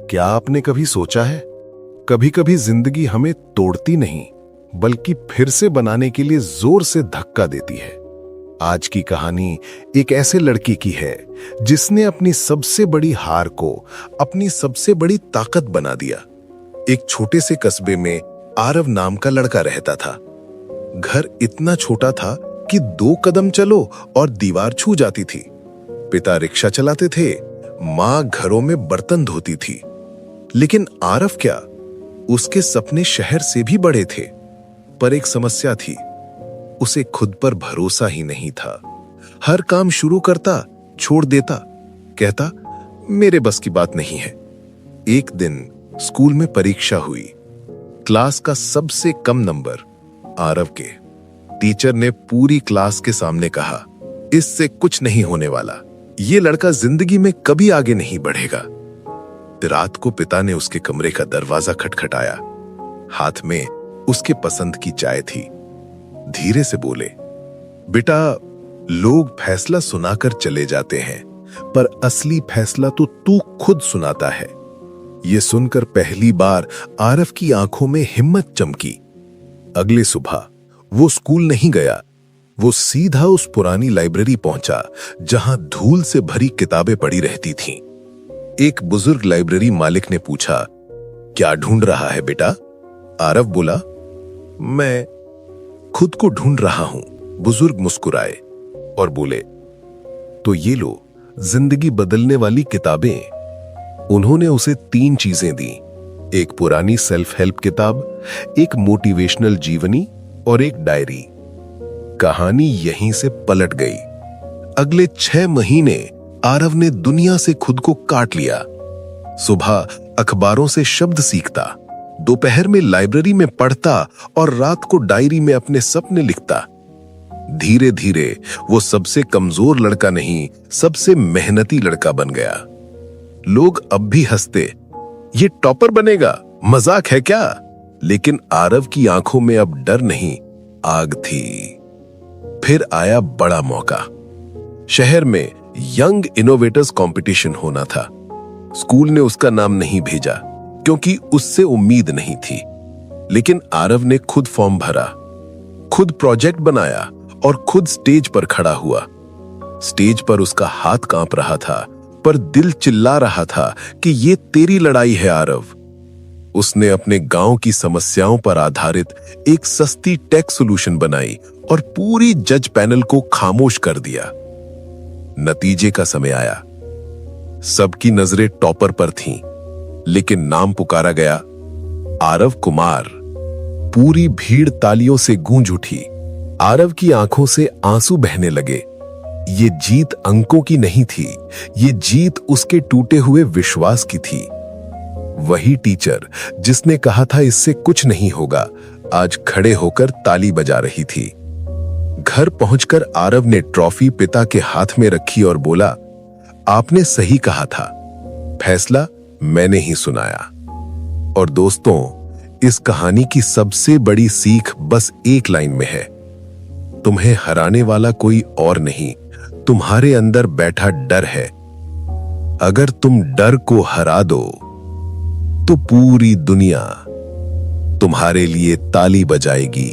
क्या आपने कभी सोचा है, कभी कभी जिंदगी हमें तोड़ती नहीं बल्कि फिर से बनाने के लिए जोर से धक्का देती है। आज की कहानी एक ऐसे लड़के की है जिसने अपनी सबसे बड़ी हार को अपनी सबसे बड़ी ताकत बना दिया। एक छोटे से कस्बे में आरव नाम का लड़का रहता था। घर इतना छोटा था कि 2 कदम चलो और दीवार छू जाती थी। पिता रिक्शा चलाते थे, माँ घरों में बर्तन धोती थी। लेकिन आरव क्या, उसके सपने शहर से भी बड़े थे। पर एक समस्या थी, उसे खुद पर भरोसा ही नहीं था। हर काम शुरू करता, छोड़ देता, कहता मेरे बस की बात नहीं है। एक दिन स्कूल में परीक्षा हुई। क्लास का सबसे कम नंबर आरव के। टीचर ने पूरी क्लास के सामने कहा, इससे कुछ नहीं होने वाला, ये लड़का जिंदगी में कभी आगे नहीं बढ़ेगा। रात को पिता ने उसके कमरे का दरवाजा खटखटाया। हाथ में उसके पसंद की चाय थी। धीरे से बोले, बेटा, लोग फैसला सुनाकर चले जाते हैं, पर असली फैसला तो तू खुद सुनाता है। यह सुनकर पहली बार आरव की आंखों में हिम्मत चमकी। अगले सुबह वो स्कूल नहीं गया। वो सीधा उस पुरानी लाइब्रेरी पहुंचा जहां धूल से भरी किताबें पड़ी रहती थीं। एक बुजुर्ग लाइब्रेरी मालिक ने पूछा, क्या ढूंढ रहा है बेटा? आरव बोला, मैं खुद को ढूंढ रहा हूं। बुजुर्ग मुस्कुराए और बोले, तो ये लो जिंदगी बदलने वाली किताबें। उन्होंने उसे 3 चीजें दी, एक पुरानी सेल्फ हेल्प किताब, एक मोटिवेशनल जीवनी और एक डायरी। कहानी यहीं से पलट गई। अगले 6 महीने आरव ने दुनिया से खुद को काट लिया। सुबह अखबारों से शब्द सीखता, दोपहर में लाइब्रेरी में पढ़ता और रात को डायरी में अपने सपने लिखता। धीरे धीरे वो सबसे कमजोर लड़का नहीं, सबसे मेहनती लड़का बन गया। लोग अब भी हंसते, ये टॉपर बनेगा, मजाक है क्या? लेकिन आरव की आंखों में अब डर नहीं, आग थी। फिर आया बड़ा मौका। शहर में यंग इनोवेटर्स कंपटीशन होना था। स्कूल ने उसका नाम नहीं भेजा क्योंकि उससे उम्मीद नहीं थी। लेकिन आरव ने खुद फॉर्म भरा, खुद प्रोजेक्ट बनाया और खुद स्टेज पर खड़ा हुआ। स्टेज पर उसका हाथ कांप रहा था, पर दिल चिल्ला रहा था कि ये तेरी लड़ाई है आरव। उसने अपने गांव की समस्याओं पर आधारित एक सस्ती टेक सॉल्यूशन बनाई और पूरी जज पैनल को खामोश कर दिया। नतीजे का समय आया। सबकी नजरें टॉपर पर थीं, लेकिन नाम पुकारा गया, आरव कुमार। पूरी भीड़ तालियों से गूंज उठी। आरव की आंखों से आंसू बहने लगे। ये जीत अंकों की नहीं थी, ये जीत उसके टूटे हुए विश्वास की थी। वही टीचर जिसने कहा था इससे कुछ नहीं होगा, आज खड़े होकर ताली बजा रही थी। घर पहुंचकर आरव ने ट्रॉफी पिता के हाथ में रखी और बोला, आपने सही कहा था, फैसला मैंने ही सुनाया। और दोस्तों, इस कहानी की सबसे बड़ी सीख बस एक लाइन में है, तुम्हें हराने वाला कोई और नहीं, तुम्हारे अंदर बैठा डर है। अगर तुम डर को हरा दो तो पूरी दुनिया तुम्हारे लिए ताली बजाएगी।